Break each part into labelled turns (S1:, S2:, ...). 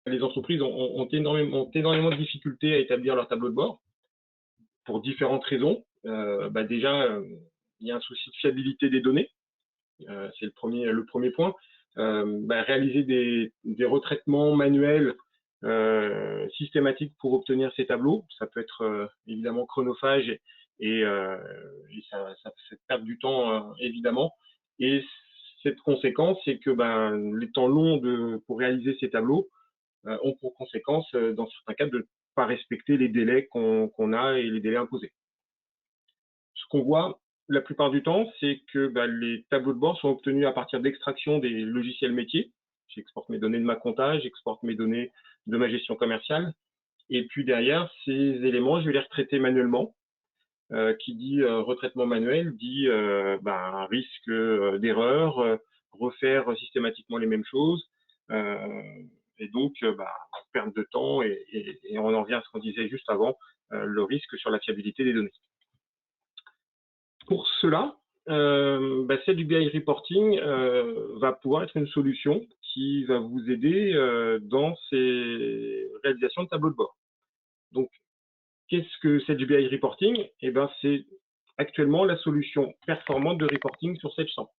S1: les entreprises ont énormément de difficultés à établir leur tableau de bord pour différentes raisons. Déjà, il y a un souci de fiabilité des données. C'est le premier point. Réaliser des retraitements manuels systématiques pour obtenir ces tableaux, ça peut être évidemment chronophage et ça fait perdre du temps évidemment. Et cette conséquence, c'est que les temps longs pour réaliser ces tableaux ont pour conséquence, dans certains cas, de ne pas respecter les délais qu'on a et les délais imposés. Ce qu'on voit la plupart du temps, c'est que les tableaux de bord sont obtenus à partir d'extraction des logiciels métiers. J'exporte mes données de ma compta, j'exporte mes données de ma gestion commerciale. Et puis derrière, ces éléments, je vais les retraiter manuellement. Qui dit retraitement manuel dit un risque d'erreur, refaire systématiquement les mêmes choses. Et donc, perte de temps et on en revient à ce qu'on disait juste avant, le risque sur la fiabilité des données. Pour cela, SageBI Reporting va pouvoir être une solution qui va vous aider dans ces réalisations de tableaux de bord. Donc, qu'est-ce que SageBI Reporting? C'est actuellement la solution performante de reporting sur Sage 100.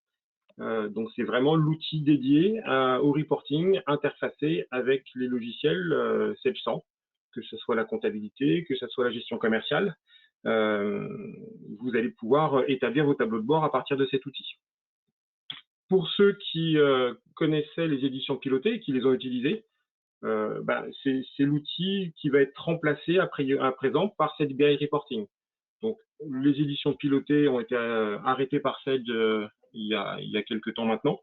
S1: Donc, c'est vraiment l'outil dédié au reporting interfacé avec les logiciels Sage 100, que ce soit la comptabilité, que ce soit la gestion commerciale. Vous allez pouvoir établir vos tableaux de bord à partir de cet outil. Pour ceux qui connaissaient les éditions pilotées et qui les ont utilisées, c'est l'outil qui va être remplacé à présent par SageBI Reporting. Donc, les éditions pilotées ont été arrêtées par Sage il y a quelques temps maintenant,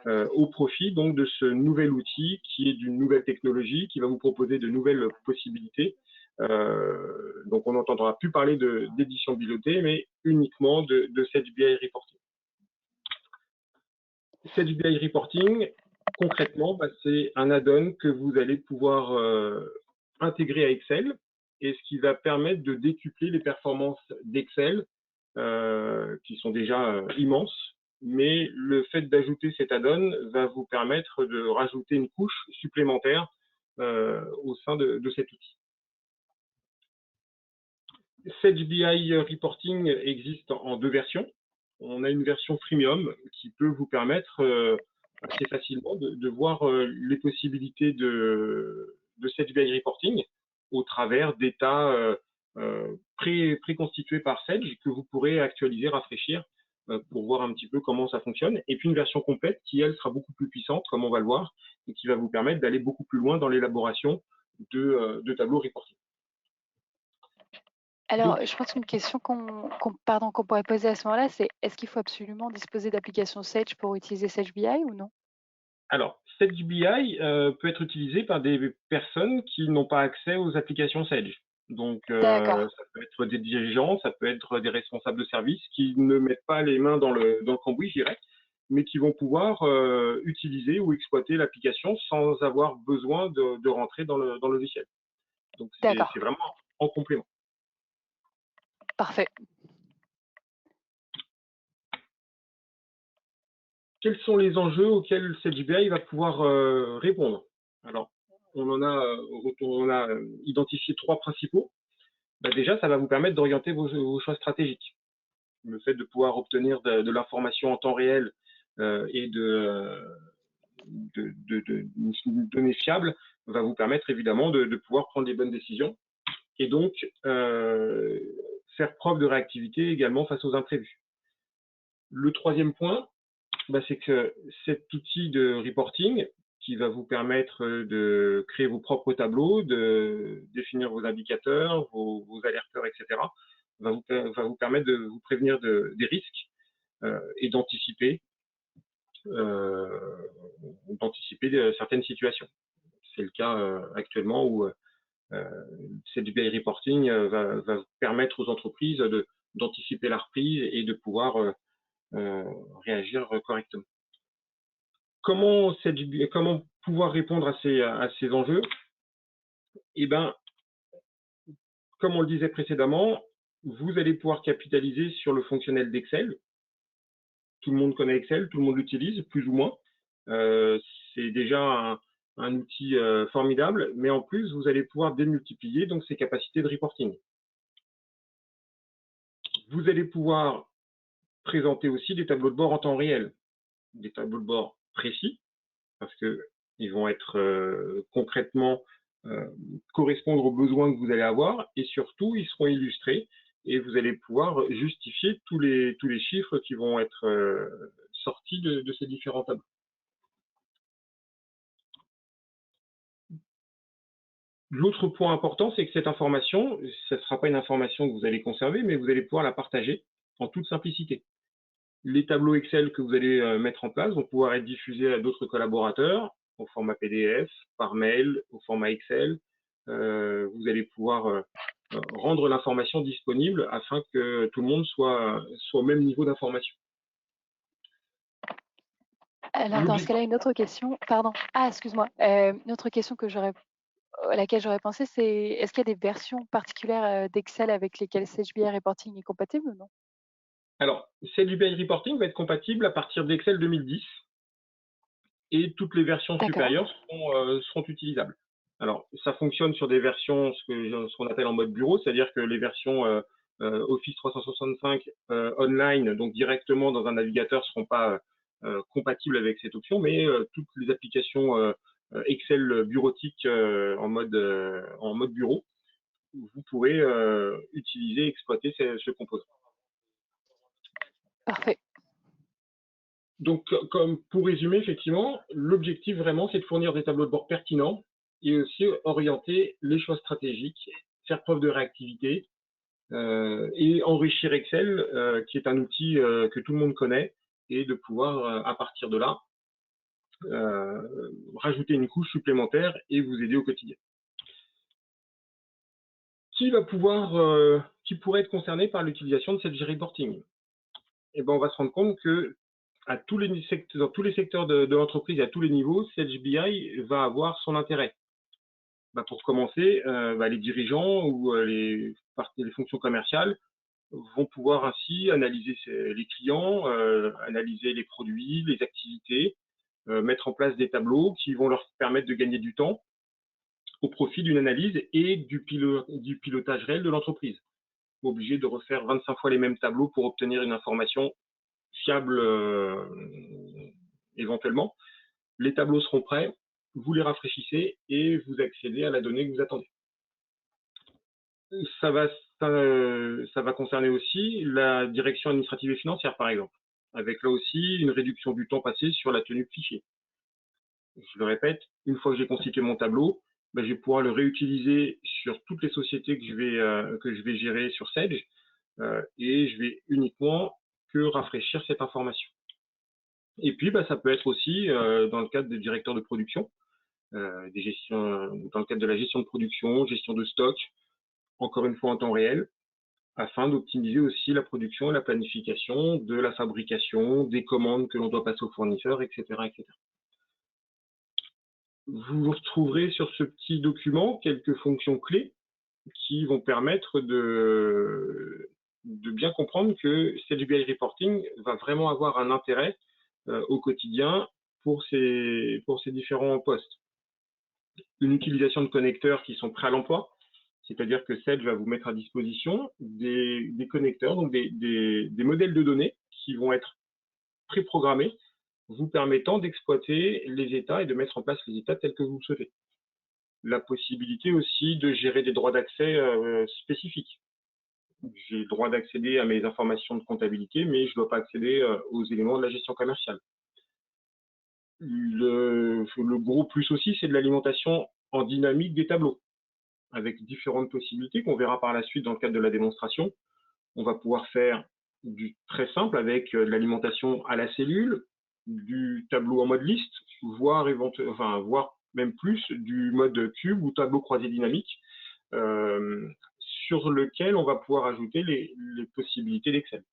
S1: au profit donc de ce nouvel outil qui est d'une nouvelle technologie, qui va vous proposer de nouvelles possibilités. Donc, on n'entendra plus parler d'édition pilotée, mais uniquement de SageBI Reporting. SageBI Reporting, concrètement, c'est un add-on que vous allez pouvoir intégrer à Excel et ce qui va permettre de décupler les performances d'Excel qui sont déjà immenses. Mais le fait d'ajouter cet add-on va vous permettre de rajouter une couche supplémentaire au sein de cet outil. SageBI Reporting existe en deux versions. On a une version freemium qui peut vous permettre assez facilement de voir les possibilités de SageBI Reporting au travers d'états préconstitués par Sage que vous pourrez actualiser, rafraîchir pour voir un petit peu comment ça fonctionne. Et puis une version complète qui, elle, sera beaucoup plus puissante, comme on va le voir, et qui va vous permettre d'aller beaucoup plus loin dans l'élaboration de tableaux reporting.
S2: Alors, je pense qu'une question qu'on pourrait poser à ce moment-là, c'est est-ce qu'il faut absolument disposer d'applications Sage pour utiliser SageBI ou non?
S1: Alors, SageBI peut être utilisé par des personnes qui n'ont pas accès aux applications Sage. Donc, ça peut être des dirigeants, ça peut être des responsables de service qui ne mettent pas les mains dans le cambouis, je dirais, mais qui vont pouvoir utiliser ou exploiter l'application sans avoir besoin de rentrer dans le logiciel. Donc, c'est vraiment en complément.
S2: Parfait.
S1: Quels sont les enjeux auxquels SageBI va pouvoir répondre? Alors, on a identifié trois principaux. Déjà, ça va vous permettre d'orienter vos choix stratégiques. Le fait de pouvoir obtenir de l'information en temps réel et de données fiables va vous permettre évidemment de pouvoir prendre les bonnes décisions et donc faire preuve de réactivité également face aux imprévus. Le troisième point, c'est que cet outil de reporting qui va vous permettre de créer vos propres tableaux, de définir vos indicateurs, vos alerteurs, etc., va vous permettre de vous prévenir des risques et d'anticiper certaines situations. C'est le cas actuellement où SageBI Reporting va permettre aux entreprises d'anticiper la reprise et de pouvoir réagir correctement. Comment pouvoir répondre à ces enjeux? Comme on le disait précédemment, vous allez pouvoir capitaliser sur le fonctionnel d'Excel. Tout le monde connaît Excel, tout le monde l'utilise, plus ou moins. C'est déjà un outil formidable, mais en plus, vous allez pouvoir démultiplier donc ses capacités de reporting. Vous allez pouvoir présenter aussi des tableaux de bord en temps réel, des tableaux de bord précis, parce qu'ils vont être concrètement correspondre aux besoins que vous allez avoir, et surtout, ils seront illustrés, et vous allez pouvoir justifier tous les chiffres qui vont être sortis de ces différents tableaux. L'autre point important, c'est que cette information, ce ne sera pas une information que vous allez conserver, mais vous allez pouvoir la partager en toute simplicité. Les tableaux Excel que vous allez mettre en place vont pouvoir être diffusés à d'autres collaborateurs au format PDF, par mail, au format Excel. Vous allez pouvoir rendre l'information disponible afin que tout le monde soit au même niveau d'information.
S2: Alors, dans ce cas-là, une autre question. Pardon. Ah, excuse-moi. Une autre question à laquelle j'aurais pensé, c'est est-ce qu'il y a des versions particulières d'Excel avec lesquelles SageBI Reporting est compatible ou non?
S1: Alors, SageBI Reporting va être compatible à partir d'Excel 2010 et toutes les versions supérieures seront utilisables. Alors, ça fonctionne sur des versions, ce qu'on appelle en mode bureau, c'est-à-dire que les versions Office 365 online, donc directement dans un navigateur, ne seront pas compatibles avec cette option, mais toutes les applications Excel bureautique en mode bureau, vous pourrez utiliser et exploiter ce composant.
S2: Parfait.
S1: Donc, comme pour résumer, effectivement, l'objectif vraiment, c'est de fournir des tableaux de bord pertinents et aussi orienter les choix stratégiques, faire preuve de réactivité et enrichir Excel, qui est un outil que tout le monde connaît, et de pouvoir, à partir de là, rajouter une couche supplémentaire et vous aider au quotidien. Qui pourrait être concerné par l'utilisation de SageBI Reporting? Eh ben, on va se rendre compte que dans tous les secteurs de l'entreprise et à tous les niveaux, SageBI va avoir son intérêt. Pour commencer, les dirigeants ou les fonctions commerciales vont pouvoir ainsi analyser les clients, analyser les produits, les activités, mettre en place des tableaux qui vont leur permettre de gagner du temps au profit d'une analyse et du pilotage réel de l'entreprise. Obligé de refaire 25 fois les mêmes tableaux pour obtenir une information fiable éventuellement. Les tableaux seront prêts, vous les rafraîchissez et vous accédez à la donnée que vous attendez. Ça va concerner aussi la direction administrative et financière, par exemple, avec là aussi une réduction du temps passé sur la tenue de fichier. Je le répète, une fois que j'ai constitué mon tableau, je vais pouvoir le réutiliser sur toutes les sociétés que je vais gérer sur Sage et je vais uniquement que rafraîchir cette information. Et puis, ça peut être aussi dans le cadre des directeurs de production, dans le cadre de la gestion de production, gestion de stock, encore une fois en temps réel, afin d'optimiser aussi la production et la planification de la fabrication, des commandes que l'on doit passer aux fournisseurs, etc., etc. Vous retrouverez sur ce petit document quelques fonctions clés qui vont permettre de bien comprendre que SageBI Reporting va vraiment avoir un intérêt au quotidien pour ces différents postes. Une utilisation de connecteurs qui sont prêts à l'emploi, c'est-à-dire que Sage va vous mettre à disposition des connecteurs, donc des modèles de données qui vont être préprogrammés, vous permettant d'exploiter les états et de mettre en place les états tels que vous le souhaitez. La possibilité aussi de gérer des droits d'accès spécifiques. J'ai le droit d'accéder à mes informations de comptabilité, mais je ne dois pas accéder aux éléments de la gestion commerciale. Le gros plus aussi, c'est de l'alimentation en dynamique des tableaux, avec différentes possibilités qu'on verra par la suite dans le cadre de la démonstration. On va pouvoir faire du très simple avec de l'alimentation à la cellule, du tableau en mode liste, voire même plus du mode cube ou tableau croisé dynamique, sur lequel on va pouvoir ajouter les possibilités d'Excel.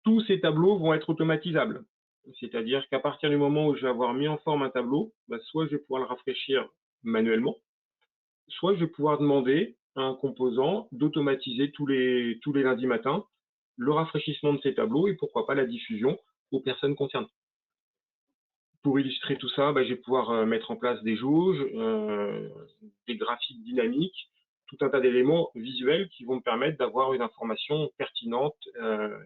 S1: Tous ces tableaux vont être automatisables. C'est-à-dire qu'à partir du moment où je vais avoir mis en forme un tableau, soit je vais pouvoir le rafraîchir manuellement, soit je vais pouvoir demander à un composant d'automatiser tous les lundis matins le rafraîchissement de ces tableaux et pourquoi pas la diffusion aux personnes concernées. Pour illustrer tout ça, je vais pouvoir mettre en place des jauges, des graphiques dynamiques, tout un tas d'éléments visuels qui vont me permettre d'avoir une information pertinente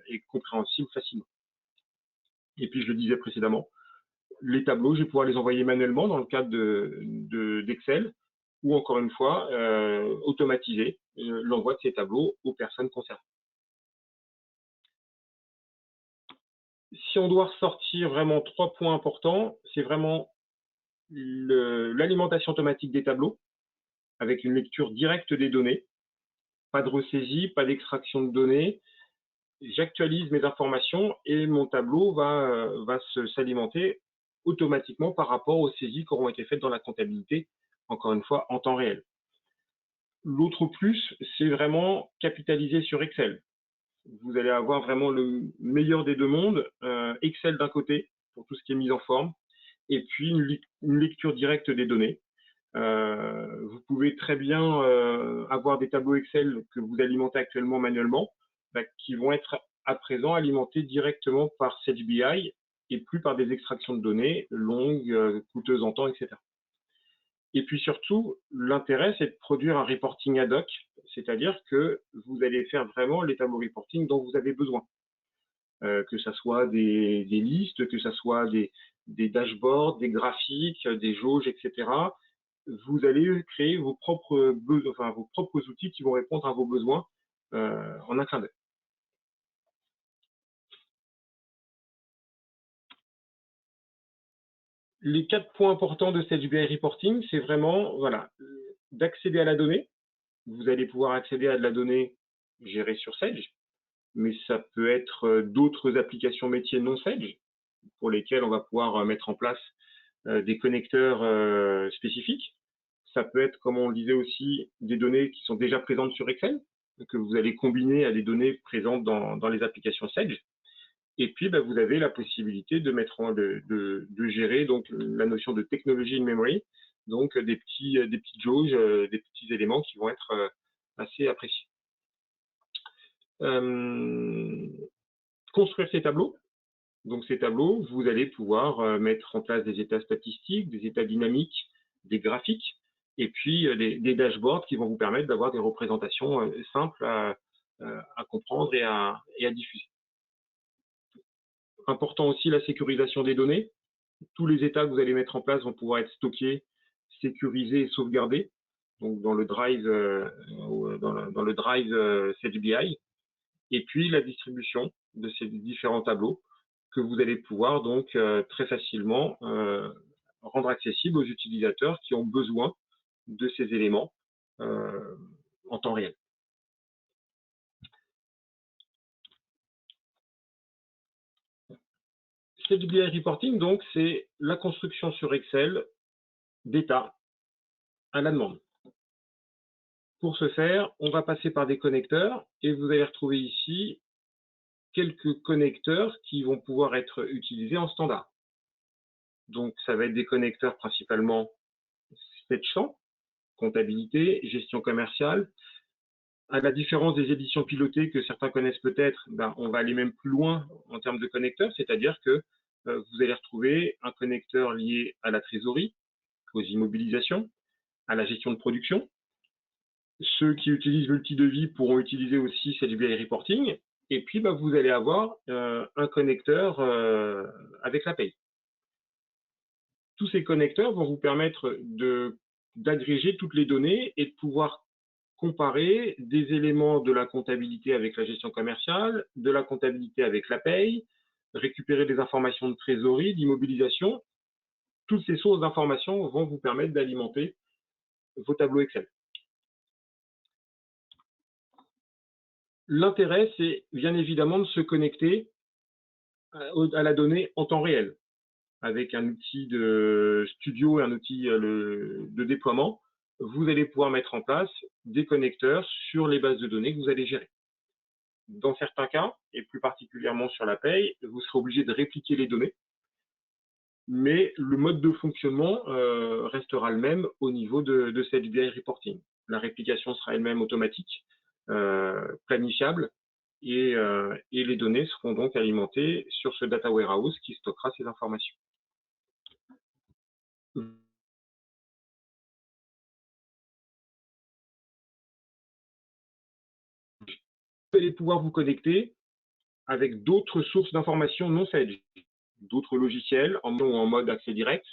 S1: et compréhensible facilement. Et puis, je le disais précédemment, les tableaux, je vais pouvoir les envoyer manuellement dans le cadre d'Excel ou encore une fois, automatiser l'envoi de ces tableaux aux personnes concernées. Si on doit ressortir vraiment 3 points importants, c'est vraiment l'alimentation automatique des tableaux avec une lecture directe des données, pas de ressaisie, pas d'extraction de données. J'actualise mes informations et mon tableau va s'alimenter automatiquement par rapport aux saisies qui auront été faites dans la comptabilité, encore une fois, en temps réel. L'autre plus, c'est vraiment capitaliser sur Excel. Vous allez avoir vraiment le meilleur des deux mondes, Excel d'un côté, pour tout ce qui est mise en forme, et puis une lecture directe des données. Vous pouvez très bien avoir des tableaux Excel que vous alimentez actuellement manuellement, qui vont être à présent alimentés directement par SageBI et plus par des extractions de données longues, coûteuses en temps, etc. Et puis surtout, l'intérêt, c'est de produire un reporting ad hoc, c'est-à-dire que vous allez faire vraiment les tableaux reporting dont vous avez besoin. Que ce soit des listes, que ce soit des dashboards, des graphiques, des jauges, etc. Vous allez créer vos propres outils qui vont répondre à vos besoins en un clin d'œil. Les 4 points importants de SageBI Reporting, c'est vraiment d'accéder à la donnée. Vous allez pouvoir accéder à de la donnée gérée sur Sage, mais ça peut être d'autres applications métiers non Sage, pour lesquelles on va pouvoir mettre en place des connecteurs spécifiques. Ça peut être, comme on le disait aussi, des données qui sont déjà présentes sur Excel, que vous allez combiner à des données présentes dans les applications Sage. Et puis, vous avez la possibilité de gérer donc la notion de technology in memory, donc des petites jauges, des petits éléments qui vont être assez appréciés. Construire ces tableaux. Donc ces tableaux, vous allez pouvoir mettre en place des états statistiques, des états dynamiques, des graphiques, et puis des dashboards qui vont vous permettre d'avoir des représentations simples à comprendre et à diffuser. Important aussi la sécurisation des données. Tous les états que vous allez mettre en place vont pouvoir être stockés, sécurisés et sauvegardés, donc dans le drive, SageBI. Et puis la distribution de ces différents tableaux que vous allez pouvoir donc très facilement rendre accessibles aux utilisateurs qui ont besoin de ces éléments en temps réel. SageBI Reporting, donc, c'est la construction sur Excel d'états à la demande. Pour ce faire, on va passer par des connecteurs et vous allez retrouver ici quelques connecteurs qui vont pouvoir être utilisés en standard. Donc, ça va être des connecteurs principalement 700, comptabilité, gestion commerciale. À la différence des éditions pilotées que certains connaissent peut-être, on va aller même plus loin en termes de connecteurs, c'est-à-dire que vous allez retrouver un connecteur lié à la trésorerie, aux immobilisations, à la gestion de production. Ceux qui utilisent multi-devis pourront utiliser aussi SageBI Reporting. Et puis, vous allez avoir un connecteur avec la paye. Tous ces connecteurs vont vous permettre d'agréger toutes les données et de pouvoir comparer des éléments de la comptabilité avec la gestion commerciale, de la comptabilité avec la paye, récupérer des informations de trésorerie, d'immobilisation. Toutes ces sources d'informations vont vous permettre d'alimenter vos tableaux Excel. L'intérêt, c'est bien évidemment de se connecter à la donnée en temps réel, avec un outil de studio et un outil de déploiement. Vous allez pouvoir mettre en place des connecteurs sur les bases de données que vous allez gérer. Dans certains cas, et plus particulièrement sur la paye, vous serez obligé de répliquer les données, mais le mode de fonctionnement restera le même au niveau de SageBI Reporting. La réplication sera elle-même automatique, planifiable, et les données seront donc alimentées sur ce data warehouse qui stockera ces informations. allez pouvoir vous connecter avec d'autres sources d'informations non Sage, d'autres logiciels en mode accès direct,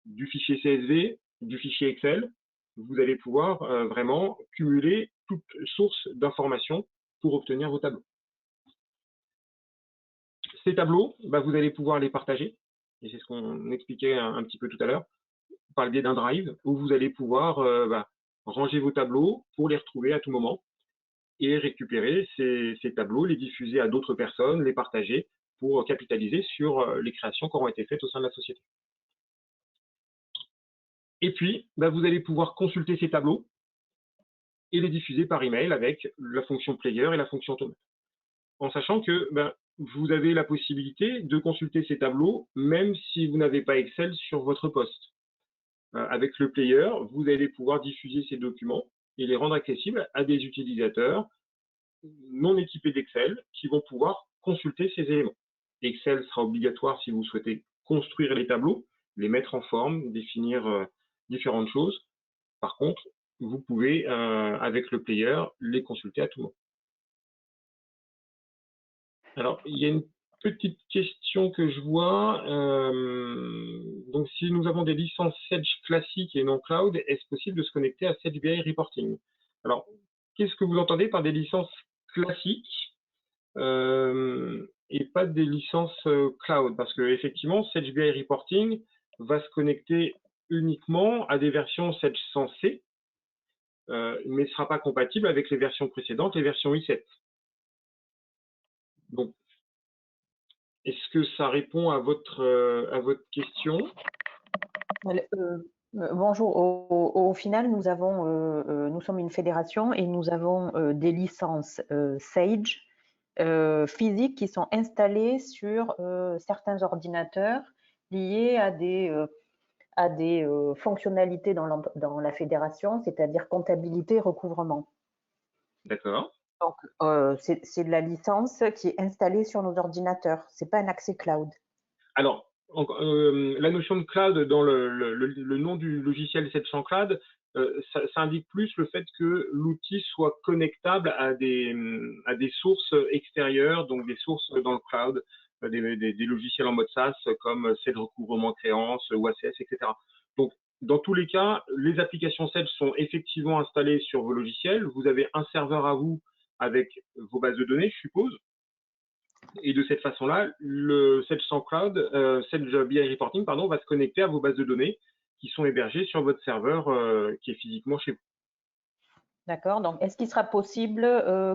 S1: du fichier CSV, du fichier Excel. Vous allez pouvoir vraiment cumuler toutes sources d'informations pour obtenir vos tableaux. Ces tableaux, vous allez pouvoir les partager, et c'est ce qu'on expliquait un petit peu tout à l'heure, par le biais d'un drive, où vous allez pouvoir ranger vos tableaux pour les retrouver à tout moment et récupérer ces tableaux, les diffuser à d'autres personnes, les partager pour capitaliser sur les créations qui auront été faites au sein de la société. Et puis, vous allez pouvoir consulter ces tableaux et les diffuser par email avec la fonction player et la fonction automate. En sachant que vous avez la possibilité de consulter ces tableaux même si vous n'avez pas Excel sur votre poste. Avec le player, vous allez pouvoir diffuser ces documents et les rendre accessibles à des utilisateurs non équipés d'Excel qui vont pouvoir consulter ces éléments. Excel sera obligatoire si vous souhaitez construire les tableaux, les mettre en forme, définir différentes choses. Par contre, vous pouvez, avec le player, les consulter à tout moment. Alors, il y a une petite question que je vois. Donc, si nous avons des licences Sage classiques et non cloud, est-ce possible de se connecter à Sage BI Reporting? Alors, qu'est-ce que vous entendez par des licences classiques et pas des licences cloud? Parce que effectivement, Sage BI Reporting va se connecter uniquement à des versions Sage 100C, mais ne sera pas compatible avec les versions précédentes, les versions i7. Donc, est-ce que ça répond à votre question?
S3: Bonjour. Au final, nous sommes une fédération et nous avons des licences Sage physiques qui sont installées sur certains ordinateurs liés à des fonctionnalités dans la fédération, c'est-à-dire comptabilité, recouvrement.
S1: D'accord.
S3: Donc, c'est de la licence qui est installée sur nos ordinateurs. C'est pas un accès cloud.
S1: Alors, la notion de cloud dans le nom du logiciel 700 Cloud, ça indique plus le fait que l'outil soit connectable à des sources extérieures, donc des sources dans le cloud, des logiciels en mode SaaS comme Sage Recouvrement Créance, OACS, etc. Donc, dans tous les cas, les applications Sage sont effectivement installées sur vos logiciels. Vous avez un serveur à vous avec vos bases de données, je suppose. Et de cette façon-là, le Sage Cloud, Sage BI Reporting, va se connecter à vos bases de données qui sont hébergées sur votre serveur qui est physiquement chez vous.
S3: D'accord. Donc, est-ce qu'il sera possible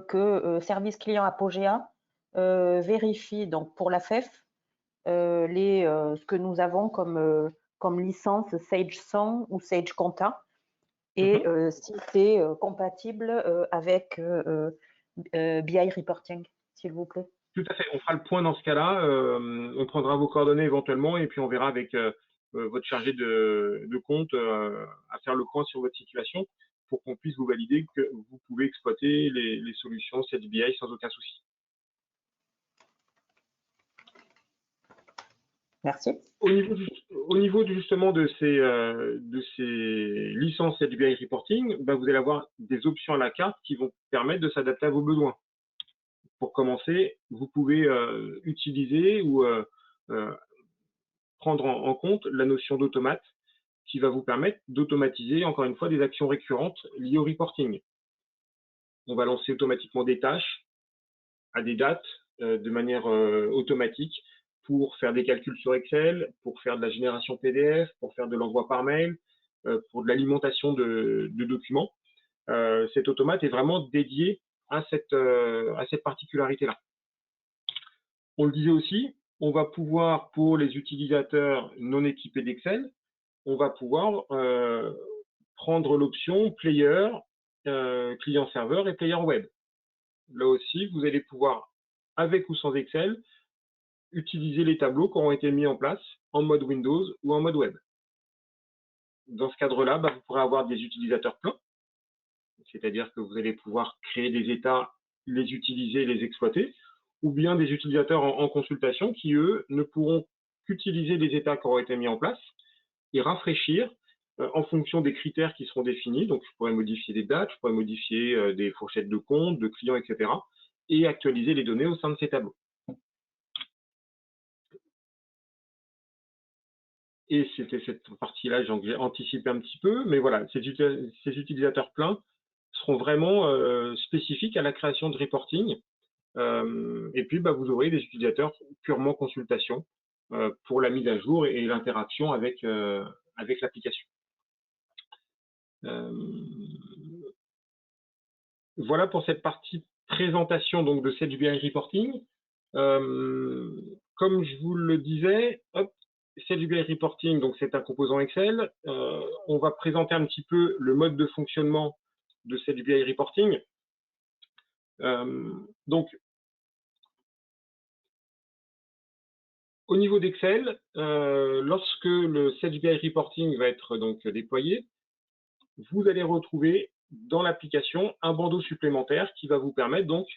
S3: que Service Client Apogea vérifie donc pour la FEF ce que nous avons comme licence Sage 100 ou Sage Compta et si c'est compatible avec BI Reporting, s'il vous plaît?
S1: Tout à fait. On fera le point dans ce cas-là. On prendra vos coordonnées éventuellement et puis on verra avec votre chargé de compte à faire le point sur votre situation pour qu'on puisse vous valider que vous pouvez exploiter les solutions Sage BI sans aucun souci.
S3: Merci.
S1: Au niveau justement de ces licences Sage BI Reporting, vous allez avoir des options à la carte qui vont permettre de s'adapter à vos besoins. Pour commencer, vous pouvez utiliser ou prendre en compte la notion d'automate qui va vous permettre d'automatiser, encore une fois, des actions récurrentes liées au reporting. On va lancer automatiquement des tâches à des dates de manière automatique pour faire des calculs sur Excel, pour faire de la génération PDF, pour faire de l'envoi par mail, pour de l'alimentation de documents. Cet automate est vraiment dédié à cette particularité-là. On le disait aussi, on va pouvoir, pour les utilisateurs non équipés d'Excel, on va pouvoir prendre l'option Player, client-serveur et Player Web. Là aussi, vous allez pouvoir, avec ou sans Excel, utiliser les tableaux qui auront été mis en place en mode Windows ou en mode Web. Dans ce cadre-là, vous pourrez avoir des utilisateurs pleins, c'est-à-dire que vous allez pouvoir créer des états, les utiliser, les exploiter, ou bien des utilisateurs en consultation qui, eux, ne pourront qu'utiliser les états qui auront été mis en place et rafraîchir en fonction des critères qui seront définis. Donc, je pourrais modifier des dates, je pourrais modifier des fourchettes de comptes, de clients, etc. et actualiser les données au sein de ces tableaux. Et c'était cette partie-là, j'ai anticipé un petit peu, mais voilà, ces utilisateurs pleins seront vraiment spécifiques à la création de reporting. Et puis, vous aurez des utilisateurs purement consultation pour la mise à jour et l'interaction avec l'application. Voilà pour cette partie présentation donc de SageBI Reporting. Comme je vous le disais, SageBI Reporting, donc c'est un composant Excel. On va présenter un petit peu le mode de fonctionnement de SageBI Reporting. Donc, au niveau d'Excel, lorsque le SageBI Reporting va être donc déployé, vous allez retrouver dans l'application un bandeau supplémentaire qui va vous permettre donc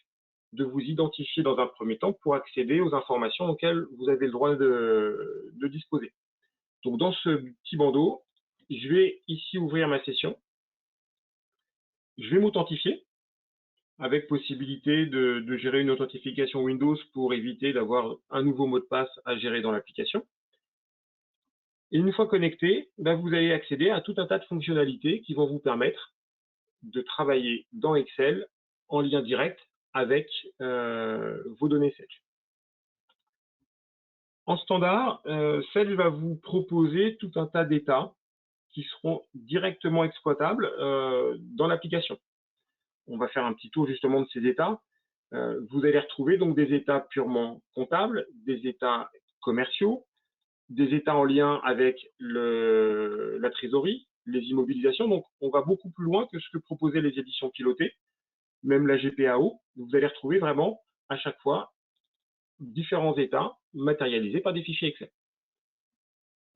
S1: de vous identifier dans un premier temps pour accéder aux informations auxquelles vous avez le droit de disposer. Donc, dans ce petit bandeau, je vais ici ouvrir ma session. Je vais m'authentifier avec possibilité de gérer une authentification Windows pour éviter d'avoir un nouveau mot de passe à gérer dans l'application. Et une fois connecté, vous allez accéder à tout un tas de fonctionnalités qui vont vous permettre de travailler dans Excel en lien direct avec vos données Sage. En standard, Sage va vous proposer tout un tas d'états qui seront directement exploitables dans l'application. On va faire un petit tour justement de ces états. Vous allez retrouver donc des états purement comptables, des états commerciaux, des états en lien avec la trésorerie, les immobilisations. Donc, on va beaucoup plus loin que ce que proposaient les éditions pilotées, même la GPAO. Vous allez retrouver vraiment à chaque fois différents états matérialisés par des fichiers Excel.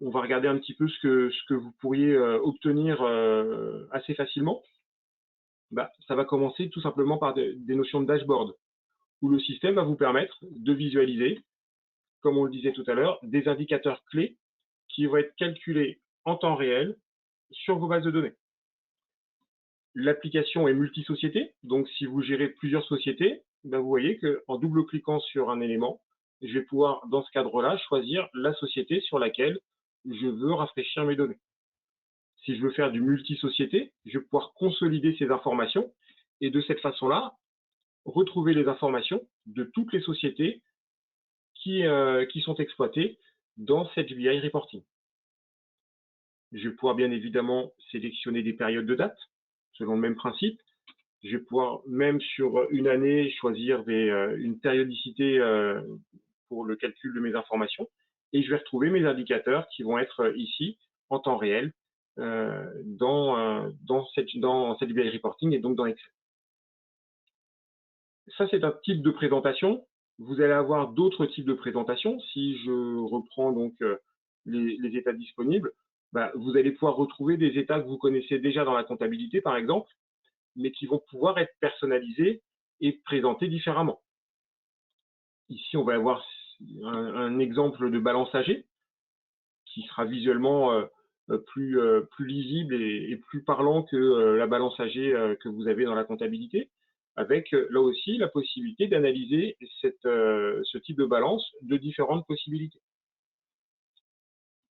S1: On va regarder un petit peu ce que vous pourriez obtenir assez facilement. Ça va commencer tout simplement par des notions de dashboard, où le système va vous permettre de visualiser, comme on le disait tout à l'heure, des indicateurs clés qui vont être calculés en temps réel sur vos bases de données. L'application est multi-société, donc si vous gérez plusieurs sociétés, vous voyez qu'en double-cliquant sur un élément, je vais pouvoir, dans ce cadre-là, choisir la société sur laquelle je veux rafraîchir mes données. Si je veux faire du multi-société, je vais pouvoir consolider ces informations et de cette façon-là, retrouver les informations de toutes les sociétés qui sont exploitées dans SageBI Reporting. Je vais pouvoir bien évidemment sélectionner des périodes de date, selon le même principe. Je vais pouvoir, même sur une année, choisir une périodicité pour le calcul de mes informations. Et je vais retrouver mes indicateurs qui vont être ici, en temps réel, dans SageBI Reporting et donc dans Excel. Ça, c'est un type de présentation. Vous allez avoir d'autres types de présentations. Si je reprends donc les états disponibles, vous allez pouvoir retrouver des états que vous connaissez déjà dans la comptabilité, par exemple, mais qui vont pouvoir être personnalisés et présentés différemment. Ici, on va avoir un exemple de balance AG qui sera visuellement plus lisible et plus parlant que la balance AG que vous avez dans la comptabilité, avec là aussi la possibilité d'analyser ce type de balance de différentes possibilités.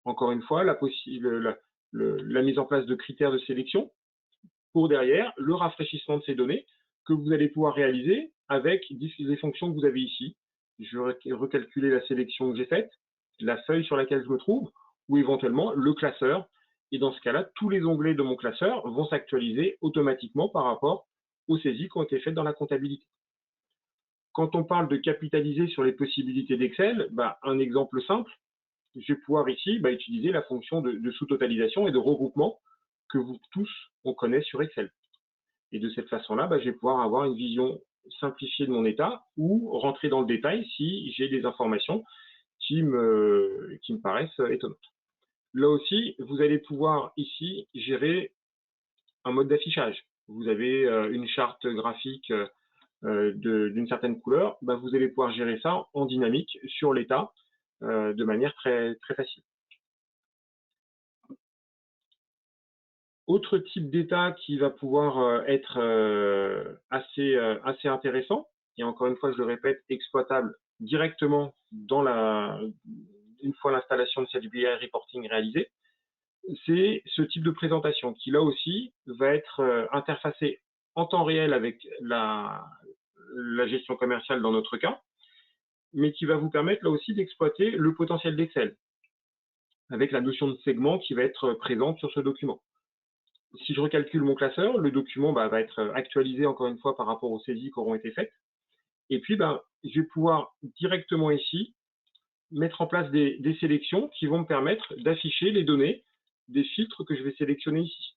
S1: Encore une fois, la mise en place de critères de sélection pour derrière le rafraîchissement de ces données que vous allez pouvoir réaliser avec les fonctions que vous avez ici. Je vais recalculer la sélection que j'ai faite, la feuille sur laquelle je me trouve, ou éventuellement le classeur. Et dans ce cas-là, tous les onglets de mon classeur vont s'actualiser automatiquement par rapport aux saisies qui ont été faites dans la comptabilité. Quand on parle de capitaliser sur les possibilités d'Excel, un exemple simple, je vais pouvoir ici utiliser la fonction de sous-totalisation et de regroupement que vous tous, on connaît sur Excel. Et de cette façon-là, je vais pouvoir avoir une vision simplifiée de mon état ou rentrer dans le détail si j'ai des informations qui me paraissent étonnantes. Là aussi, vous allez pouvoir ici gérer un mode d'affichage. Vous avez une charte graphique d'une certaine couleur, vous allez pouvoir gérer ça en dynamique sur l'état de manière très, très facile. Autre type d'état qui va pouvoir être assez intéressant, et encore une fois, je le répète, exploitable directement une fois l'installation de CHBI Reporting réalisée, c'est ce type de présentation qui, là aussi, va être interfacé en temps réel avec la gestion commerciale dans notre cas, mais qui va vous permettre, là aussi, d'exploiter le potentiel d'Excel avec la notion de segment qui va être présente sur ce document. Si je recalcule mon classeur, le document va être actualisé encore une fois par rapport aux saisies qui auront été faites. Et puis, je vais pouvoir directement ici mettre en place des sélections qui vont me permettre d'afficher les données des filtres que je vais sélectionner ici.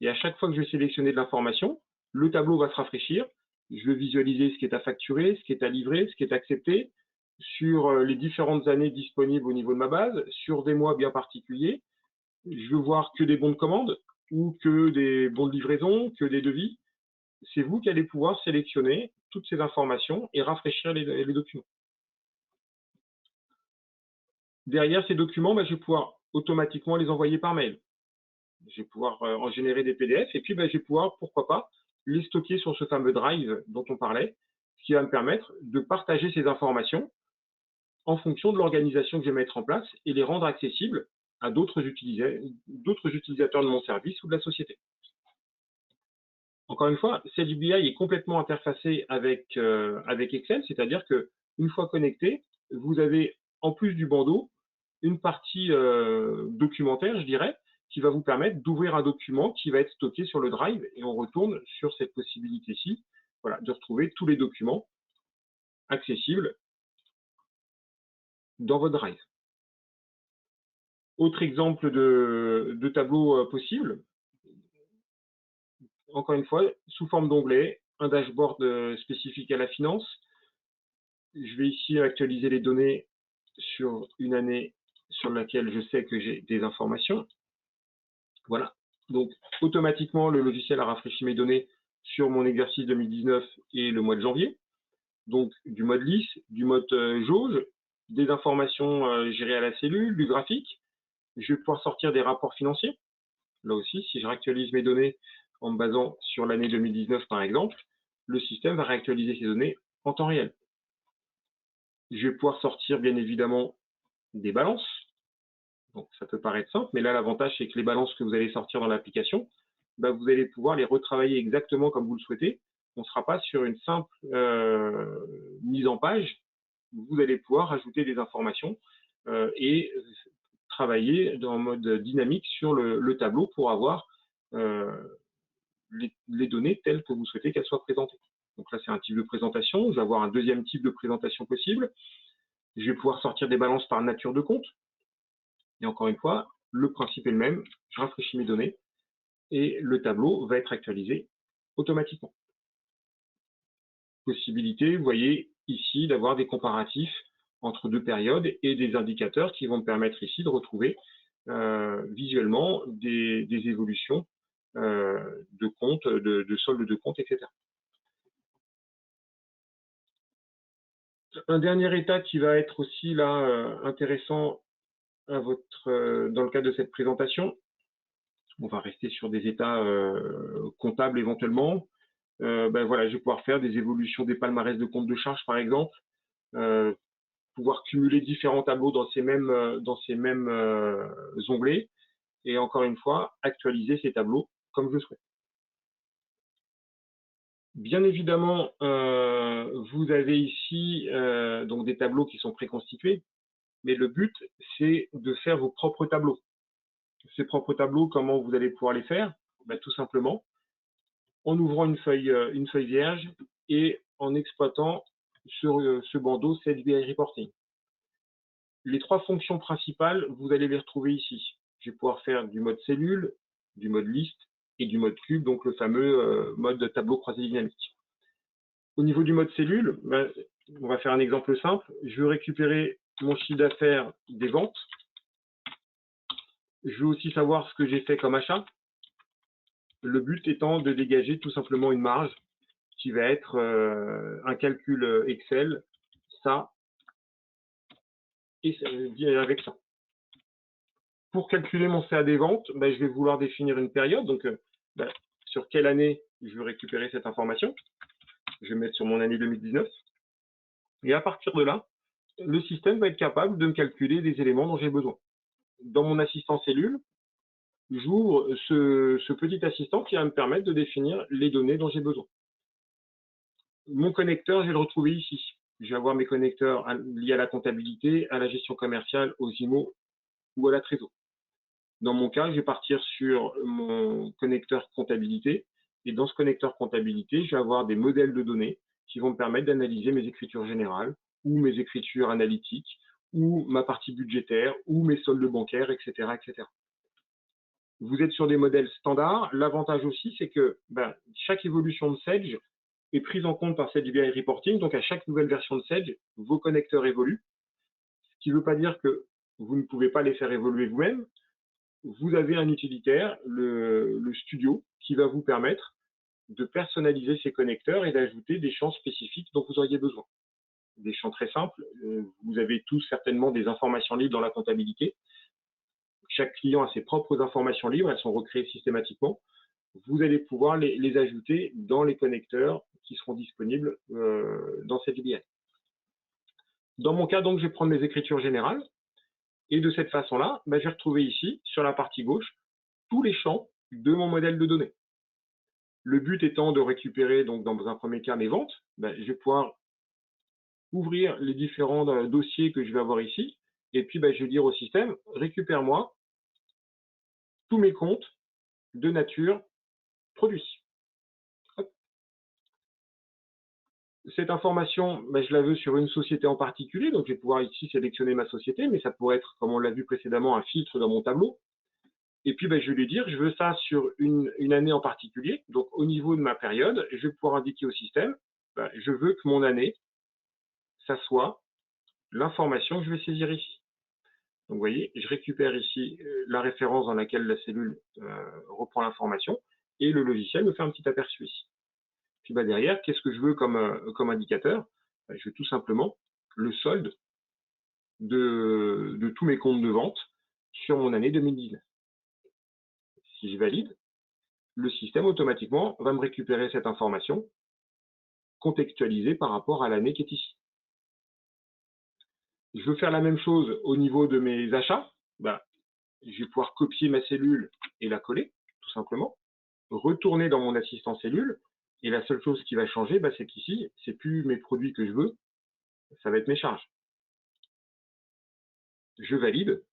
S1: Et à chaque fois que je vais sélectionner de l'information, le tableau va se rafraîchir. Je vais visualiser ce qui est à facturer, ce qui est à livrer, ce qui est accepté, sur les différentes années disponibles au niveau de ma base, sur des mois bien particuliers. Je veux voir que des bons de commande ou que des bons de livraison, que des devis. C'est vous qui allez pouvoir sélectionner toutes ces informations et rafraîchir les documents. Derrière ces documents, je vais pouvoir automatiquement les envoyer par mail. Je vais pouvoir en générer des PDF et puis je vais pouvoir, pourquoi pas, les stocker sur ce fameux drive dont on parlait, ce qui va me permettre de partager ces informations en fonction de l'organisation que je vais mettre en place et les rendre accessibles à d'autres utilisateurs de mon service ou de la société. Encore une fois, CHBI est complètement interfacé avec Excel, c'est-à-dire qu'une fois connecté, vous avez, en plus du bandeau, une partie documentaire, je dirais, qui va vous permettre d'ouvrir un document qui va être stocké sur le drive et on retourne sur cette possibilité-ci, voilà, de retrouver tous les documents accessibles dans votre drive. Autre exemple de tableau possible, encore une fois, sous forme d'onglet, un dashboard spécifique à la finance. Je vais ici actualiser les données sur une année sur laquelle je sais que j'ai des informations. Voilà. Donc, automatiquement, le logiciel a rafraîchi mes données sur mon exercice 2019 et le mois de janvier. Donc, du mode lisse, du mode jauge, des informations gérées à la cellule, du graphique. Je vais pouvoir sortir des rapports financiers. Là aussi, si je réactualise mes données en me basant sur l'année 2019, par exemple, le système va réactualiser ces données en temps réel. Je vais pouvoir sortir, bien évidemment, des balances. Donc, ça peut paraître simple, mais là, l'avantage, c'est que les balances que vous allez sortir dans l'application, vous allez pouvoir les retravailler exactement comme vous le souhaitez. On ne sera pas sur une simple mise en page. Vous allez pouvoir ajouter des informations et travailler en mode dynamique sur le tableau pour avoir les données telles que vous souhaitez qu'elles soient présentées. Donc là, c'est un type de présentation. Je vais avoir un deuxième type de présentation possible. Je vais pouvoir sortir des balances par nature de compte. Et encore une fois, le principe est le même. Je rafraîchis mes données et le tableau va être actualisé automatiquement. Possibilité, vous voyez ici, d'avoir des comparatifs entre deux périodes et des indicateurs qui vont me permettre ici de retrouver visuellement des évolutions de compte, de solde de compte, etc. Un dernier état qui va être aussi là intéressant dans le cadre de cette présentation, on va rester sur des états comptables éventuellement. Voilà, je vais pouvoir faire des évolutions des palmarès de compte de charge, par exemple, pouvoir cumuler différents tableaux dans ces mêmes onglets, et encore une fois, actualiser ces tableaux comme je le souhaite. Bien évidemment, vous avez ici donc des tableaux qui sont préconstitués, mais le but, c'est de faire vos propres tableaux. Ces propres tableaux, comment vous allez pouvoir les faire? Tout simplement en ouvrant une feuille vierge et en exploitant ce bandeau CHBI Reporting. Les trois fonctions principales, vous allez les retrouver ici. Je vais pouvoir faire du mode cellule, du mode liste et du mode cube, donc le fameux mode tableau croisé dynamique. Au niveau du mode cellule, on va faire un exemple simple. Je veux récupérer mon chiffre d'affaires des ventes. Je veux aussi savoir ce que j'ai fait comme achat. Le but étant de dégager tout simplement une marge qui va être un calcul Excel, ça, et avec ça. Pour calculer mon CA des ventes, je vais vouloir définir une période. Donc, sur quelle année je veux récupérer cette information. Je vais mettre sur mon année 2019. Et à partir de là, le système va être capable de me calculer des éléments dont j'ai besoin. Dans mon assistant cellule, j'ouvre ce petit assistant qui va me permettre de définir les données dont j'ai besoin. Mon connecteur, je vais le retrouver ici. Je vais avoir mes connecteurs liés à la comptabilité, à la gestion commerciale, aux IMO ou à la trésor. Dans mon cas, je vais partir sur mon connecteur comptabilité. Et dans ce connecteur comptabilité, je vais avoir des modèles de données qui vont me permettre d'analyser mes écritures générales ou mes écritures analytiques ou ma partie budgétaire ou mes soldes bancaires, etc., etc. Vous êtes sur des modèles standards. L'avantage aussi, c'est que chaque évolution de Sage est prise en compte par Sage BI Reporting. Donc, à chaque nouvelle version de Sage, vos connecteurs évoluent. Ce qui ne veut pas dire que vous ne pouvez pas les faire évoluer vous-même. Vous avez un utilitaire, le Studio, qui va vous permettre de personnaliser ces connecteurs et d'ajouter des champs spécifiques dont vous auriez besoin. Des champs très simples. Vous avez tous certainement des informations libres dans la comptabilité. Chaque client a ses propres informations libres, elles sont recréées systématiquement. Vous allez pouvoir les ajouter dans les connecteurs qui seront disponibles dans cette BI. Dans mon cas, donc, je vais prendre mes écritures générales et de cette façon-là, je vais retrouver ici, sur la partie gauche, tous les champs de mon modèle de données. Le but étant de récupérer, donc dans un premier cas, mes ventes. Je vais pouvoir ouvrir les différents dossiers que je vais avoir ici et puis je vais dire au système, récupère-moi tous mes comptes de nature produits. Hop. Cette information, je la veux sur une société en particulier, donc je vais pouvoir ici sélectionner ma société, mais ça pourrait être, comme on l'a vu précédemment, un filtre dans mon tableau. Et puis, je vais lui dire, je veux ça sur une année en particulier. Donc, au niveau de ma période, je vais pouvoir indiquer au système, je veux que mon année, ça soit l'information que je vais saisir ici. Donc, vous voyez, je récupère ici la référence dans laquelle la cellule reprend l'information et le logiciel me fait un petit aperçu ici. Puis derrière, qu'est-ce que je veux comme indicateur? Je veux tout simplement le solde de tous mes comptes de vente sur mon année 2019. Si je valide, le système automatiquement va me récupérer cette information contextualisée par rapport à l'année qui est ici. Je veux faire la même chose au niveau de mes achats. Je vais pouvoir copier ma cellule et la coller, tout simplement. Retourner dans mon assistant cellule. Et la seule chose qui va changer, c'est qu'ici, c'est plus mes produits que je veux, ça va être mes charges. Je valide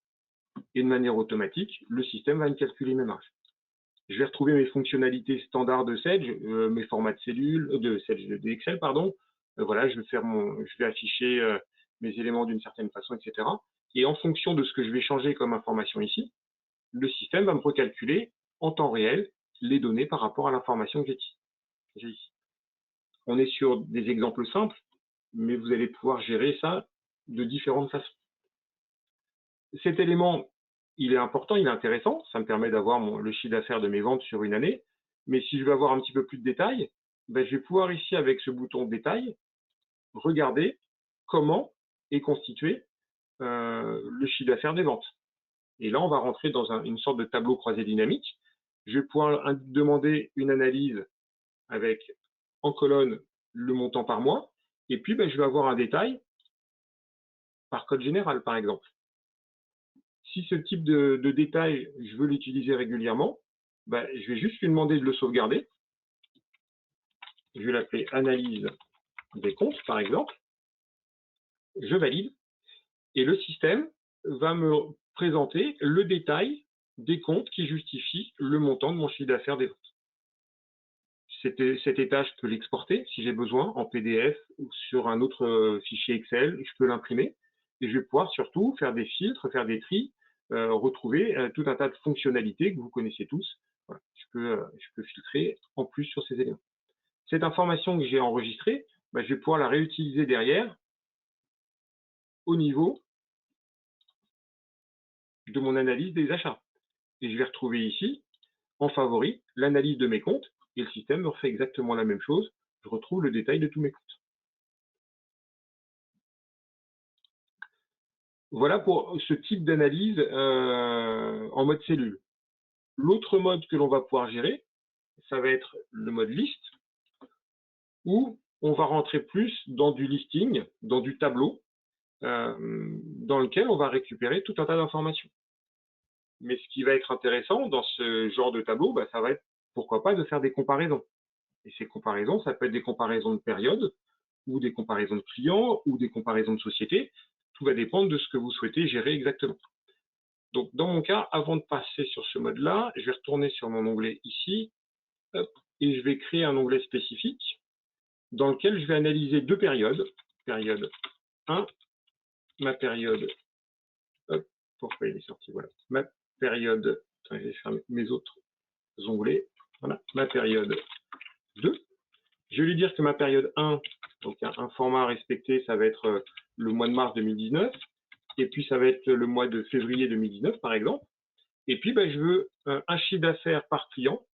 S1: et de manière automatique, le système va me calculer mes marges. Je vais retrouver mes fonctionnalités standards de Sage, mes formats de cellules, de Excel, pardon. Voilà, je vais afficher mes éléments d'une certaine façon, etc. Et en fonction de ce que je vais changer comme information ici, le système va me recalculer en temps réel les données par rapport à l'information que j'ai ici. On est sur des exemples simples, mais vous allez pouvoir gérer ça de différentes façons. Cet élément, il est important, il est intéressant. Ça me permet d'avoir le chiffre d'affaires de mes ventes sur une année. Mais si je veux avoir un petit peu plus de détails, je vais pouvoir ici, avec ce bouton détail, regarder comment est constitué le chiffre d'affaires des ventes. Et là, on va rentrer dans une sorte de tableau croisé dynamique. Je vais pouvoir demander une analyse avec en colonne le montant par mois. Et puis, je vais avoir un détail par code général, par exemple. Si ce type de détail, je veux l'utiliser régulièrement, je vais juste lui demander de le sauvegarder. Je vais l'appeler analyse des comptes, par exemple. Je valide. Et le système va me présenter le détail des comptes qui justifient le montant de mon chiffre d'affaires des ventes. Cet état, je peux l'exporter si j'ai besoin en PDF ou sur un autre fichier Excel. Je peux l'imprimer. Et je vais pouvoir surtout faire des filtres, faire des tris, retrouver tout un tas de fonctionnalités que vous connaissez tous. Voilà. Je peux filtrer en plus sur ces éléments. Cette information que j'ai enregistrée, je vais pouvoir la réutiliser derrière au niveau de mon analyse des achats. Et je vais retrouver ici, en favori, l'analyse de mes comptes, et le système me refait exactement la même chose. Je retrouve le détail de tous mes comptes. Voilà pour ce type d'analyse en mode cellule. L'autre mode que l'on va pouvoir gérer, ça va être le mode liste, où on va rentrer plus dans du listing, dans du tableau, dans lequel on va récupérer tout un tas d'informations. Mais ce qui va être intéressant dans ce genre de tableau, bah, ça va être, pourquoi pas, de faire des comparaisons. Et ces comparaisons, ça peut être des comparaisons de périodes, ou des comparaisons de clients, ou des comparaisons de sociétés. Tout va dépendre de ce que vous souhaitez gérer exactement. Donc, dans mon cas, avant de passer sur ce mode-là, je vais retourner sur mon onglet ici, hop, et je vais créer un onglet spécifique dans lequel je vais analyser deux périodes. Période 1, ma période, hop, pourquoi il est sorti, voilà, ma période, attends, je vais faire mes autres onglets, voilà, ma période 2. Je vais lui dire que ma période 1, donc un format à respecter, ça va être le mois de mars 2019, et puis ça va être le mois de février 2019, par exemple. Et puis, ben, je veux un chiffre d'affaires par client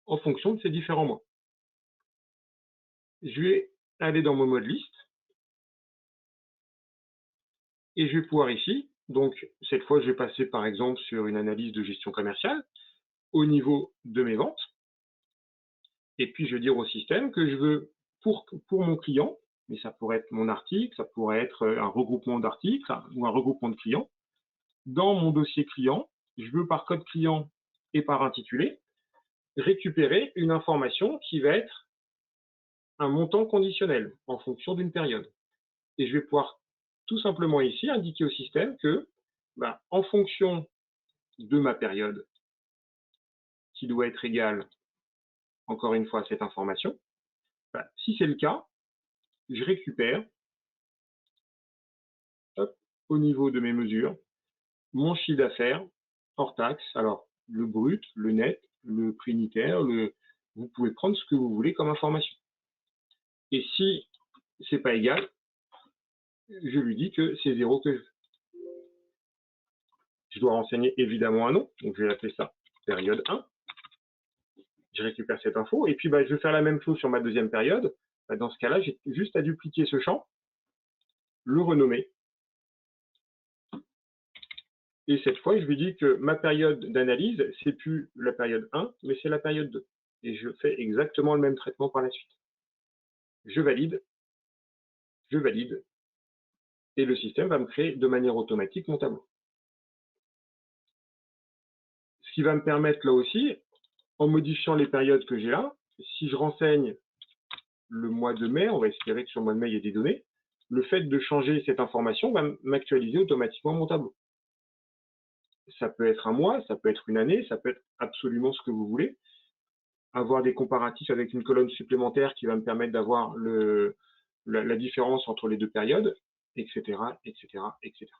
S1: en fonction de ces différents mois. Je vais aller dans mon mode liste, et je vais pouvoir ici, donc cette fois, je vais passer par exemple sur une analyse de gestion commerciale au niveau de mes ventes. Et puis, je vais dire au système que je veux, pour mon client, mais ça pourrait être mon article, ça pourrait être un regroupement d'articles ou un regroupement de clients. Dans mon dossier client, je veux par code client et par intitulé récupérer une information qui va être un montant conditionnel en fonction d'une période. Et je vais pouvoir tout simplement ici indiquer au système que, en fonction de ma période, qui doit être égale, encore une fois, à cette information, si c'est le cas, je récupère, hop, au niveau de mes mesures, mon chiffre d'affaires hors taxe, alors le brut, le net, le prix unitaire, vous pouvez prendre ce que vous voulez comme information. Et si c'est pas égal, je lui dis que c'est 0 que je veux. Je dois renseigner évidemment un nom, donc je vais appeler ça période 1. Je récupère cette info, et puis je vais faire la même chose sur ma deuxième période. Dans ce cas-là, j'ai juste à dupliquer ce champ, le renommer, et cette fois, je lui dis que ma période d'analyse, c'est plus la période 1, mais c'est la période 2. Et je fais exactement le même traitement par la suite. Je valide, et le système va me créer de manière automatique mon tableau. Ce qui va me permettre là aussi, en modifiant les périodes que j'ai là, si je renseigne le mois de mai, on va espérer que sur le mois de mai, il y ait des données, le fait de changer cette information va m'actualiser automatiquement mon tableau. Ça peut être un mois, ça peut être une année, ça peut être absolument ce que vous voulez. Avoir des comparatifs avec une colonne supplémentaire qui va me permettre d'avoir la différence entre les deux périodes, etc., etc., etc.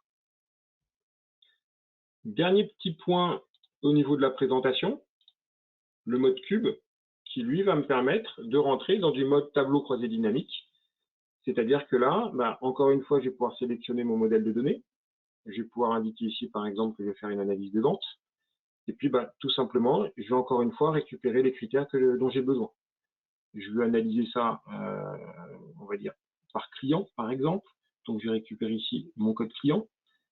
S1: Dernier petit point au niveau de la présentation, le mode cube, qui lui va me permettre de rentrer dans du mode tableau croisé dynamique. C'est-à-dire que là, encore une fois, je vais pouvoir sélectionner mon modèle de données. Je vais pouvoir indiquer ici, par exemple, que je vais faire une analyse de vente. Et puis, tout simplement, je vais encore une fois récupérer les critères dont j'ai besoin. Je veux analyser ça, on va dire, par client, par exemple. Donc, je récupère ici mon code client.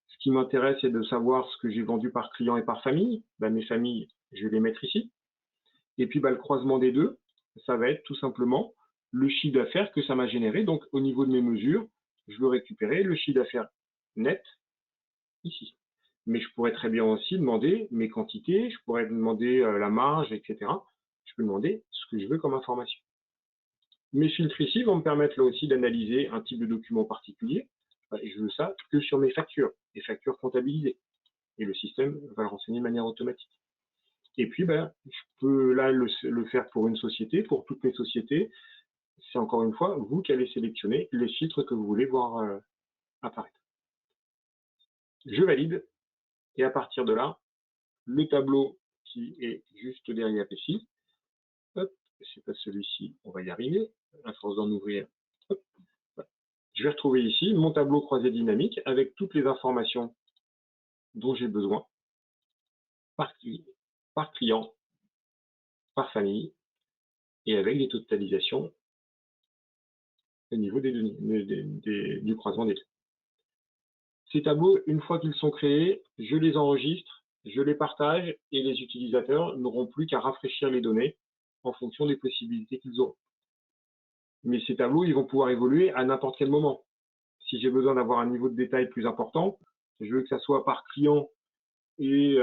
S1: Ce qui m'intéresse, c'est de savoir ce que j'ai vendu par client et par famille. Mes familles, je vais les mettre ici. Et puis, le croisement des deux, ça va être tout simplement le chiffre d'affaires que ça m'a généré. Donc, au niveau de mes mesures, je veux récupérer le chiffre d'affaires net ici. Mais je pourrais très bien aussi demander mes quantités, je pourrais demander la marge, etc. Je peux demander ce que je veux comme information. Mes filtres ici vont me permettre là aussi d'analyser un type de document particulier. Je veux ça que sur mes factures, les factures comptabilisées. Et le système va le renseigner de manière automatique. Et puis, je peux là le faire pour une société, pour toutes mes sociétés. C'est encore une fois vous qui allez sélectionner les filtres que vous voulez voir apparaître. Je valide. Et à partir de là, le tableau qui est juste derrière ici, hop, c'est pas celui-ci, on va y arriver, à force d'en ouvrir, hop, voilà. Je vais retrouver ici mon tableau croisé dynamique avec toutes les informations dont j'ai besoin, par client, par famille, et avec les totalisations au niveau des données, du croisement des deux. Ces tableaux, une fois qu'ils sont créés, je les enregistre, je les partage et les utilisateurs n'auront plus qu'à rafraîchir les données en fonction des possibilités qu'ils auront. mais ces tableaux, ils vont pouvoir évoluer à n'importe quel moment. Si j'ai besoin d'avoir un niveau de détail plus important, je veux que ça soit par client et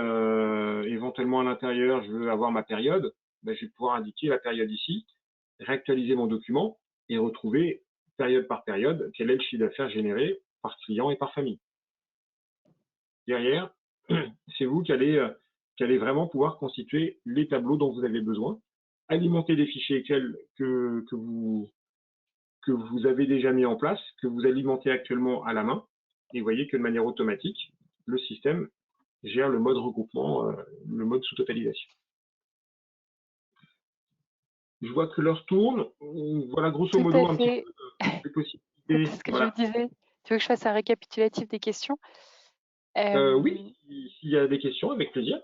S1: éventuellement à l'intérieur, je veux avoir ma période, ben, je vais pouvoir indiquer la période ici, réactualiser mon document et retrouver période par période quel est le chiffre d'affaires généré par client et par famille. Derrière, c'est vous qui allez vraiment pouvoir constituer les tableaux dont vous avez besoin, alimenter des fichiers Excel que vous avez déjà mis en place, que vous alimentez actuellement à la main, et vous voyez que de manière automatique, le système gère le mode regroupement, le mode sous totalisation. Je vois que l'heure tourne. Voilà grosso modo un petit peu les possibilités.
S2: C'est ce que je me disais. Tu veux que je fasse un récapitulatif des questions?
S1: Oui, s'il y a des questions, avec plaisir.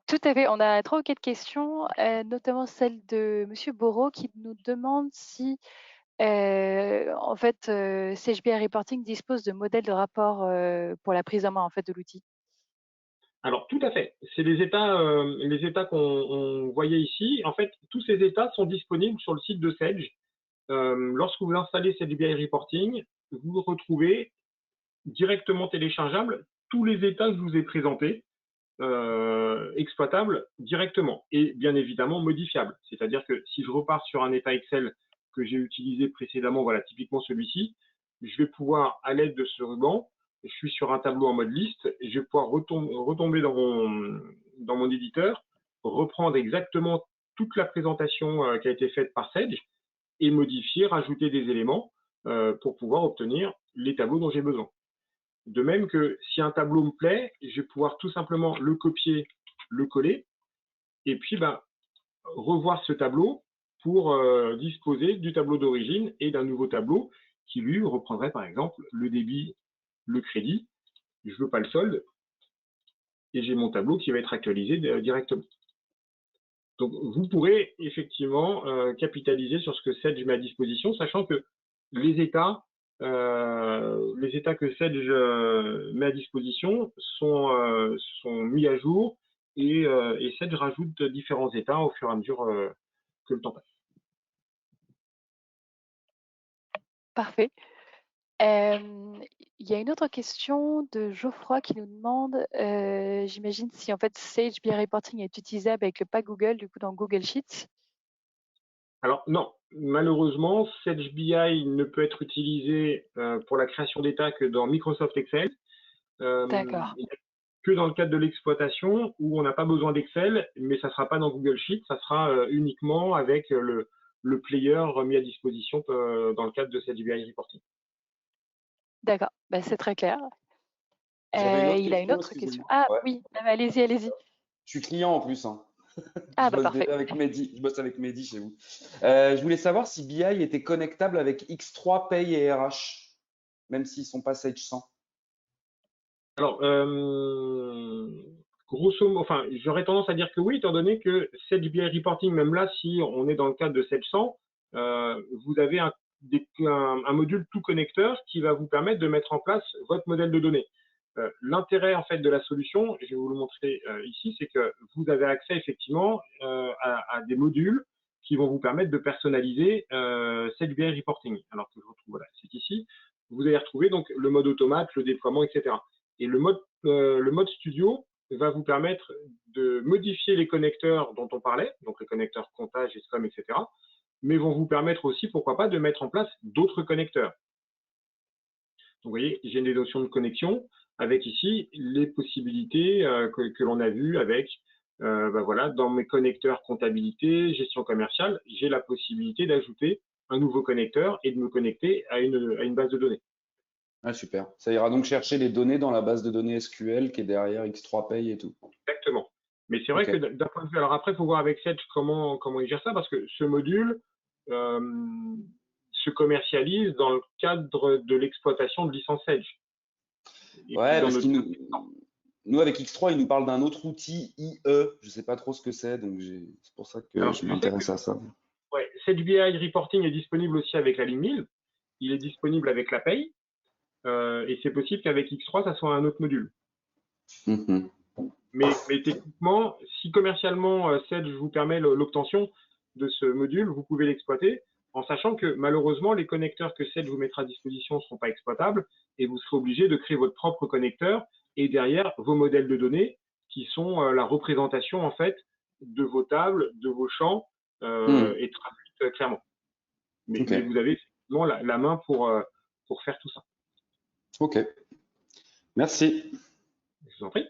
S2: Tout à fait. On a 3 ou 4 questions, notamment celle de Monsieur Borot qui nous demande si, en fait, CHBI Reporting dispose de modèles de rapport pour la prise en main en fait de l'outil.
S1: Alors tout à fait. C'est les états qu'on voyait ici. En fait, tous ces états sont disponibles sur le site de Sage. Lorsque vous installez CHBI Reporting, vous retrouvez directement téléchargeable tous les états que je vous ai présentés, exploitables directement et bien évidemment modifiables. C'est-à-dire que si je repars sur un état Excel que j'ai utilisé précédemment, voilà typiquement celui-ci, je vais pouvoir, à l'aide de ce ruban, je suis sur un tableau en mode liste, et je vais pouvoir retomber dans mon éditeur, reprendre exactement toute la présentation qui a été faite par Sage et modifier, rajouter des éléments pour pouvoir obtenir les tableaux dont j'ai besoin. De même que si un tableau me plaît, je vais pouvoir tout simplement le copier, le coller, et puis revoir ce tableau pour disposer du tableau d'origine et d'un nouveau tableau qui, lui, reprendrait par exemple le débit, le crédit. Je ne veux pas le solde, et j'ai mon tableau qui va être actualisé directement. Donc, vous pourrez effectivement capitaliser sur ce que Sage met à disposition, sachant que les états que Sage met à disposition sont mis à jour et Sage rajoute différents états au fur et à mesure que le temps passe.
S2: Parfait. Il y a une autre question de Geoffroy qui nous demande, j'imagine si en fait Sage BI Reporting est utilisable avec le pack Google, du coup dans Google Sheets.
S1: Alors non, malheureusement, Sage BI ne peut être utilisé pour la création d'états que dans Microsoft Excel.
S2: D'accord.
S1: Que dans le cadre de l'exploitation où on n'a pas besoin d'Excel, mais ça ne sera pas dans Google Sheets, ça sera uniquement avec le player mis à disposition dans le cadre de Sage BI Reporting.
S2: D'accord, bah, c'est très clair. Il a une autre question. Ah
S4: ouais.
S2: Oui, allez-y, allez-y.
S4: Je suis client en plus. Hein.
S2: Ah,
S4: je bosse
S2: parfait.
S4: déjà avec Mehdi. Je bosse avec Mehdi chez vous. Je voulais savoir si BI était connectable avec X3, Pay et RH, même s'ils ne sont pas Sage 100.
S1: Alors, grosso modo, enfin, j'aurais tendance à dire que oui, étant donné que Sage BI Reporting, même là, si on est dans le cadre de Sage 100, vous avez un module tout connecteur qui va vous permettre de mettre en place votre modèle de données. L'intérêt en fait de la solution, je vais vous le montrer ici, c'est que vous avez accès effectivement à des modules qui vont vous permettre de personnaliser Sage BI Reporting. Alors que je retrouve, voilà, c'est ici. Vous allez retrouver donc le mode automate, le déploiement, etc. Et le mode studio va vous permettre de modifier les connecteurs dont on parlait, donc les connecteurs comptage, ESCOM, etc., mais vont vous permettre aussi, pourquoi pas, de mettre en place d'autres connecteurs. Donc, vous voyez, j'ai des notions de connexion avec ici les possibilités que l'on a vues avec, voilà, dans mes connecteurs comptabilité, gestion commerciale, j'ai la possibilité d'ajouter un nouveau connecteur et de me connecter à une base de données.
S4: Ah, super. Ça ira donc chercher les données dans la base de données SQL qui est derrière X3 Pay et tout.
S1: Exactement. Mais c'est vrai que d'un point de vue, alors après, il faut voir avec Sage comment il gère ça, parce que ce module se commercialise dans le cadre de l'exploitation de licence Sage.
S4: Ouais, parce nous, avec X3, il nous parle d'un autre outil IE. Je ne sais pas trop ce que c'est, donc c'est pour ça que je m'intéresse à ça.
S1: Ouais, Sage BI Reporting est disponible aussi avec la ligne 1000. Il est disponible avec la paye. Et c'est possible qu'avec X3, ça soit un autre module. Mais techniquement, si commercialement Sage vous permet l'obtention de ce module, vous pouvez l'exploiter. en sachant que malheureusement, les connecteurs que Sage vous mettra à disposition ne seront pas exploitables et vous serez obligé de créer votre propre connecteur et derrière vos modèles de données qui sont la représentation en fait de vos tables, de vos champs et traduites clairement. Mais vous avez effectivement la main pour faire tout ça.
S4: Ok. Merci.
S1: Je vous en prie.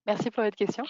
S2: Merci pour votre question.